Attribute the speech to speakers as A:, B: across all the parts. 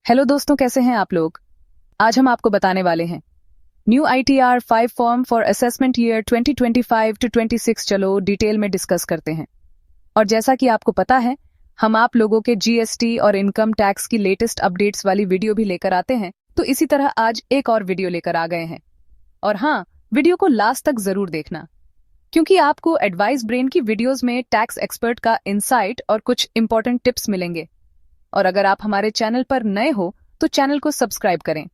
A: Hello दोस्तों, कैसे हैं आप लोग। आज हम आपको बताने वाले हैं new ITR 5 form for assessment year 2025 to 26। चलो डिटेल में डिस्कस करते हैं। और जैसा कि आपको पता है, हम आप लोगों के GST और इनकम टैक्स की लेटेस्ट अपडेट्स वाली वीडियो भी लेकर आते हैं, तो इसी तरह आज एक और वीडियो लेकर आ गए हैं। और हाँ, वीडियो को लास्ट तक जरूर देखना, क्योंकि आपको एडवाइस ब्रेन की वीडियोस में टैक्स एक्सपर्ट का इंसाइट और कुछ इंपॉर्टेंट टिप्स मिलेंगे। और अगर आप हमारे चैनल पर नए हो तो चैनल को सब्सक्राइब करें।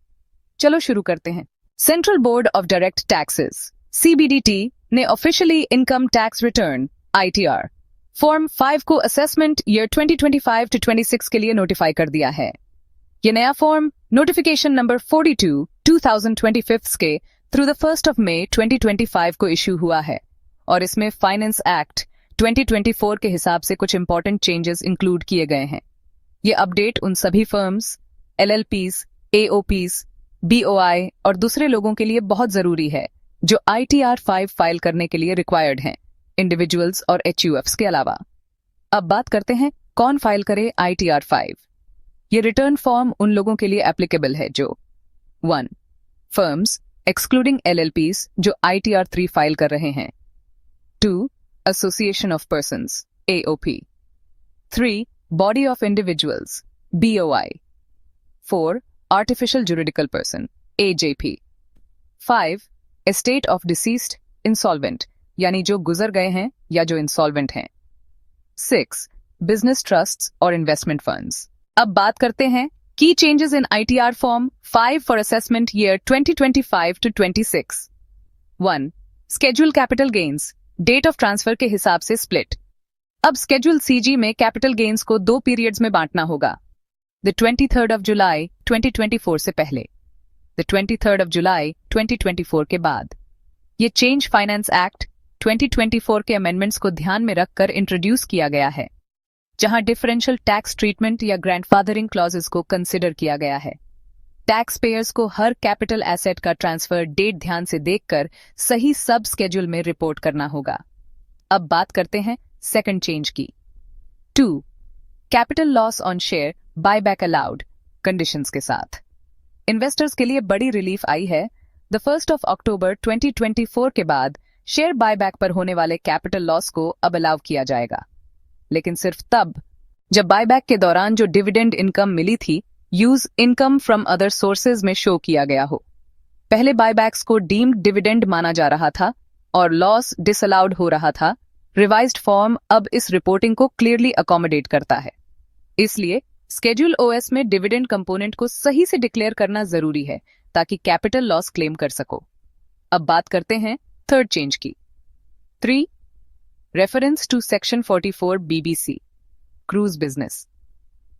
A: चलो शुरू करते हैं। Central board of direct taxes CBDT ने officially income tax return ITR form 5 को असेसमेंट ईयर 2025 टू 26 के लिए नोटिफाई कर दिया है। यह नया फॉर्म नोटिफिकेशन नंबर 42 2025 के थ्रू द 1 मई 2025 को इश्यू हुआ है और इसमें फाइनेंस एक्ट 2024 के हिसाब से कुछ इंपॉर्टेंट चेंजेस इंक्लूड किए गए हैं। ये अपडेट उन सभी फर्म्स, LLPs, AOPs, BOI और दूसरे लोगों के लिए बहुत जरूरी है जो ITR 5 फाइल करने के लिए रिक्वायर्ड हैं, इंडिविजुअल्स और HUFs के अलावा। अब बात करते हैं कौन फाइल करे ITR 5। ये रिटर्न फॉर्म उन लोगों के लिए एप्लीकेबल है जो 1. फर्म्स एक्सक्लूडिंग LLPs जो ITR 3 फाइल कर रहे हैं। 2. Association of persons AOP। 3. Body of individuals BOI। 4. Artificial juridical person AJP। 5. Estate of deceased insolvent यानी जो गुजर गए हैं या जो इंसॉल्वेंट हैं। 6. Business trusts और investment funds। अब बात करते हैं की changes in ITR form 5 for assessment year 2025 to 26। 1. Schedule capital gains date of transfer के हिसाब से स्प्लिट। अब स्केड्यूल CG में कैपिटल गेन्स को 2 पीरियड्स में बांटना होगा। द 23rd of July 2024 से पहले, द 23rd of July 2024 के बाद। ये चेंज फाइनेंस एक्ट 2024 के अमेंडमेंट्स को ध्यान में रखकर इंट्रोड्यूस किया गया है, जहां डिफरेंशियल टैक्स ट्रीटमेंट या ग्रैंडफादरिंग क्लॉजेस को कंसिडर किया गया है। टैक्स पेयर्स को हर कैपिटल एसेट का ट्रांसफर डेट ध्यान से देखकर सही सब स्केड्यूल में रिपोर्ट करना होगा। अब बात करते हैं सेकंड चेंज की। 2. Capital loss on share buyback allowed conditions के साथ। इन्वेस्टर्स के लिए बड़ी रिलीफ आई है। द 1 अक्टूबर 2024 के बाद शेयर बायबैक पर होने वाले कैपिटल लॉस को अब अलाउ किया जाएगा, लेकिन सिर्फ तब जब बायबैक के दौरान जो डिविडेंड इनकम मिली थी use income from other sources में शो किया गया हो। पहले बायबैक्स को डीम्ड डिविडेंड माना जा रहा था और लॉस डिसअलाउड हो रहा था। रिवाइज्ड फॉर्म अब इस रिपोर्टिंग को क्लियरली अकोमोडेट करता है, इसलिए स्केड्यूल OS में डिविडेंड कंपोनेंट को सही से डिक्लेयर करना जरूरी है ताकि कैपिटल लॉस क्लेम कर सको। अब बात करते हैं थर्ड चेंज की। 3. Reference to section 44 BBC cruise business.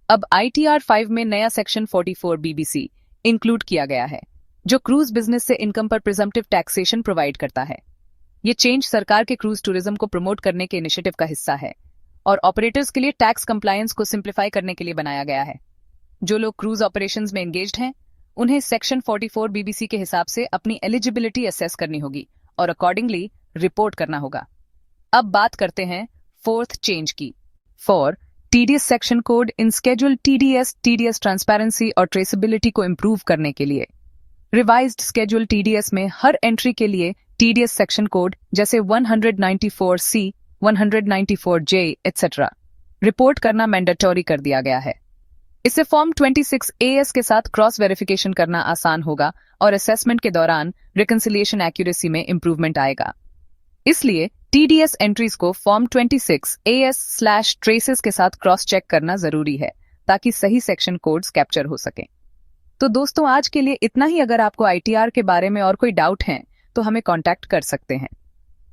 A: अब ITR 5 में नया सेक्शन 44 BBC इंक्लूड किया गया है, जो क्रूज बिजनेस से इनकम पर प्रिजम्पटिव टैक्सेशन प्रोवाइड करता है। ये चेंज सरकार के क्रूज टूरिज्म को प्रमोट करने के इनिशिएटिव का हिस्सा है और ऑपरेटर्स के लिए टैक्स कंप्लायंस को सिंप्लीफाई करने के लिए बनाया गया है। जो लोग क्रूज ऑपरेशंस में एंगेज्ड हैं, उन्हें सेक्शन 44 BBC के हिसाब से अपनी एलिजिबिलिटी असेस करनी होगी और अकॉर्डिंगली रिपोर्ट करना होगा। अब बात करते हैं फोर्थ चेंज की। 4. TDS सेक्शन कोड इन स्केड्यूल TDS ट्रांसपेरेंसी और ट्रेसेबिलिटी को इंप्रूव करने के लिए। रिवाइज्ड स्केड्यूल TDS में हर एंट्री के लिए TDS सेक्शन कोड जैसे 194C, 194J etc. रिपोर्ट करना मैंडेटरी कर दिया गया है। इससे फॉर्म 26 AS के साथ क्रॉस वेरिफिकेशन करना आसान होगा और असेसमेंट के दौरान रिकंसिलिएशन एक्यूरेसी में इंप्रूवमेंट आएगा। इसलिए TDS एंट्रीज को फॉर्म 26 AS/ट्रेसेस के साथ क्रॉस चेक करना जरूरी है ताकि सही सेक्शन कोड्स कैप्चर हो सकें। तो दोस्तों, आज के लिए इतना ही। अगर आपको ITR के बारे में और कोई डाउट है तो हमें कांटेक्ट कर सकते हैं।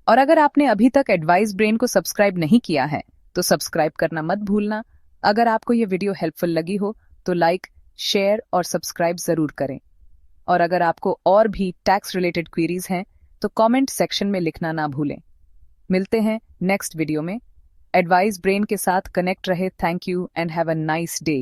A: और अगर आपने अभी तक एडवाइस ब्रेन को सब्सक्राइब नहीं किया है तो सब्सक्राइब करना मत भूलना। अगर आपको ये वीडियो हेल्पफुल लगी हो तो लाइक, शेयर और सब्सक्राइब जरूर करें। और अगर आपको और भी टैक्स रिलेटेड क्वेरीज हैं तो कमेंट सेक्शन में लिखना ना भूलें। मिलते हैं नेक्स्ट वीडियो में। एडवाइस ब्रेन के साथ कनेक्ट रहे। Thank you and have a nice day.